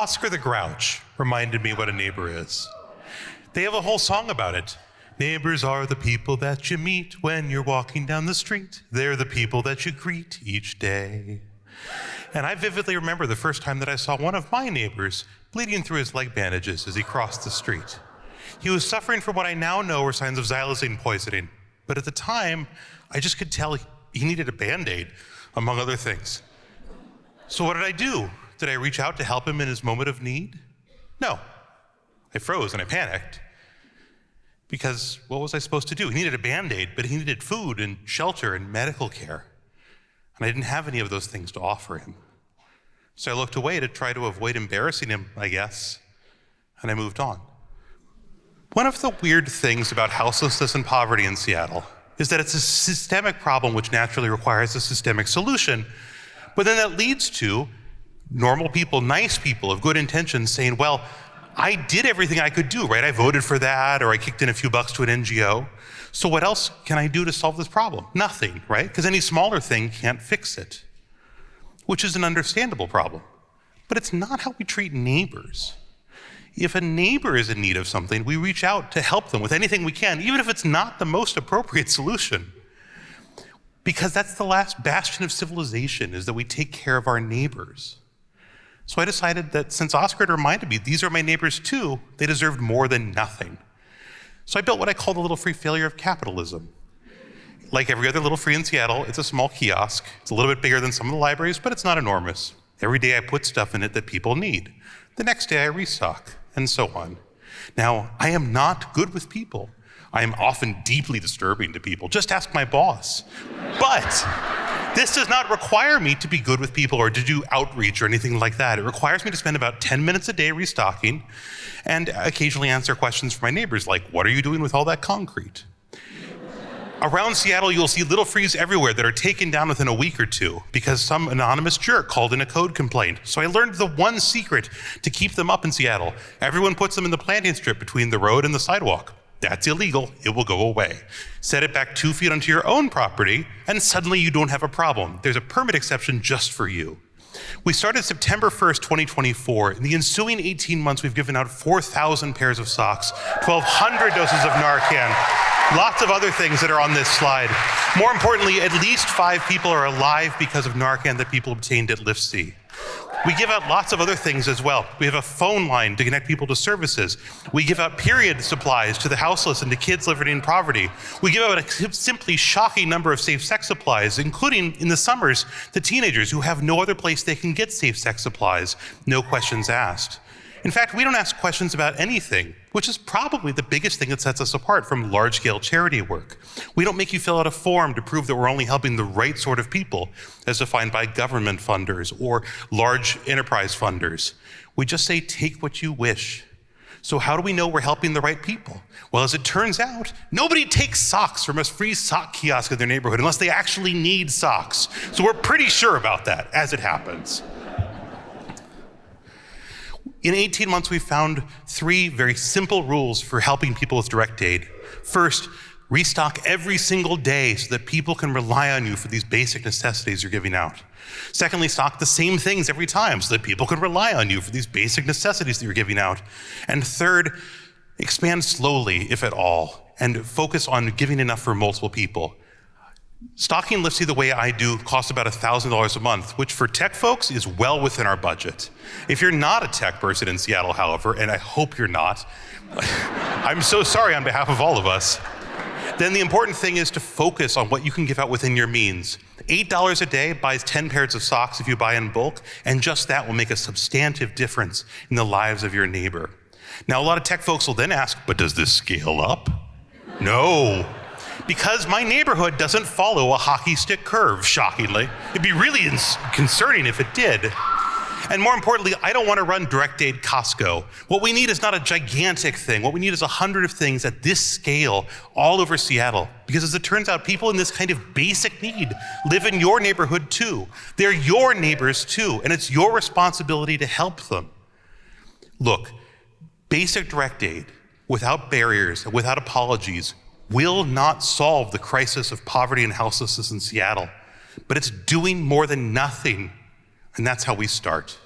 Oscar the Grouch reminded me what a neighbor is. They have a whole song about it. Neighbors are the people that you meet when you're walking down the street. They're the people that you greet each day. And I vividly remember the first time that I saw one of my neighbors bleeding through his leg bandages as he crossed the street. He was suffering from what I now know are signs of xylazine poisoning, but at the time, I just could tell he needed a Band-Aid, among other things. So what did I do? Did I reach out to help him in his moment of need? No. I froze and I panicked. Because what was I supposed to do? He needed a Band-Aid, but he needed food and shelter and medical care. And I didn't have any of those things to offer him. So I looked away to try to avoid embarrassing him, I guess, and I moved on. One of the weird things about houselessness and poverty in Seattle is that it's a systemic problem which naturally requires a systemic solution, but then that leads to normal people, nice people of good intentions saying, well, I did everything I could do, right? I voted for that, or I kicked in a few bucks to an NGO. So what else can I do to solve this problem? Nothing, right? Because any smaller thing can't fix it, which is an understandable problem. But it's not how we treat neighbors. If a neighbor is in need of something, we reach out to help them with anything we can, even if it's not the most appropriate solution. Because that's the last bastion of civilization, is that we take care of our neighbors. So I decided that since Oscar had reminded me, these are my neighbors too, they deserved more than nothing. So I built what I call the little free failure of capitalism. Like every other little free in Seattle, it's a small kiosk. It's a little bit bigger than some of the libraries, but it's not enormous. Every day I put stuff in it that people need. The next day I restock, and so on. Now, I am not good with people. I am often deeply disturbing to people. Just ask my boss. But this does not require me to be good with people or to do outreach or anything like that. It requires me to spend about 10 minutes a day restocking and occasionally answer questions from my neighbors like, what are you doing with all that concrete? Around Seattle, you'll see little frees everywhere that are taken down within a week or two because some anonymous jerk called in a code complaint. So I learned the one secret to keep them up in Seattle. Everyone puts them in the planting strip between the road and the sidewalk. That's illegal, it will go away. Set it back 2 feet onto your own property, and suddenly you don't have a problem. There's a permit exception just for you. We started September 1st, 2024. In the ensuing 18 months, we've given out 4,000 pairs of socks, 1,200 doses of Narcan, lots of other things that are on this slide. More importantly, at least 5 people are alive because of Narcan that people obtained at Lift C. We give out lots of other things as well. We have a phone line to connect people to services. We give out period supplies to the houseless and to kids living in poverty. We give out a simply shocking number of safe sex supplies, including in the summers, to teenagers who have no other place they can get safe sex supplies, no questions asked. In fact, we don't ask questions about anything, which is probably the biggest thing that sets us apart from large-scale charity work. We don't make you fill out a form to prove that we're only helping the right sort of people, as defined by government funders or large enterprise funders. We just say, take what you wish. So how do we know we're helping the right people? Well, as it turns out, nobody takes socks from a free sock kiosk in their neighborhood unless they actually need socks. So we're pretty sure about that, as it happens. In 18 months, we've found 3 very simple rules for helping people with direct aid. First, restock every single day so that people can rely on you for these basic necessities you're giving out. Secondly, stock the same things every time so that people can rely on you for these basic necessities that you're giving out. And third, expand slowly, if at all, and focus on giving enough for multiple people. Stocking Lift C the way I do costs about $1,000 a month, which for tech folks is well within our budget. If you're not a tech person in Seattle, however, and I hope you're not, I'm so sorry on behalf of all of us, then the important thing is to focus on what you can give out within your means. $8 a day buys 10 pairs of socks if you buy in bulk, and just that will make a substantive difference in the lives of your neighbor. Now, a lot of tech folks will then ask, but does this scale up? No. Because my neighborhood doesn't follow a hockey stick curve, shockingly. It'd be really concerning if it did. And more importantly, I don't want to run direct aid Costco. What we need is not a gigantic thing. What we need is 100 of things at this scale all over Seattle. Because as it turns out, people in this kind of basic need live in your neighborhood too. They're your neighbors too, and it's your responsibility to help them. Look, basic direct aid, without barriers, without apologies, will not solve the crisis of poverty and houselessness in Seattle, but it's doing more than nothing, and that's how we start.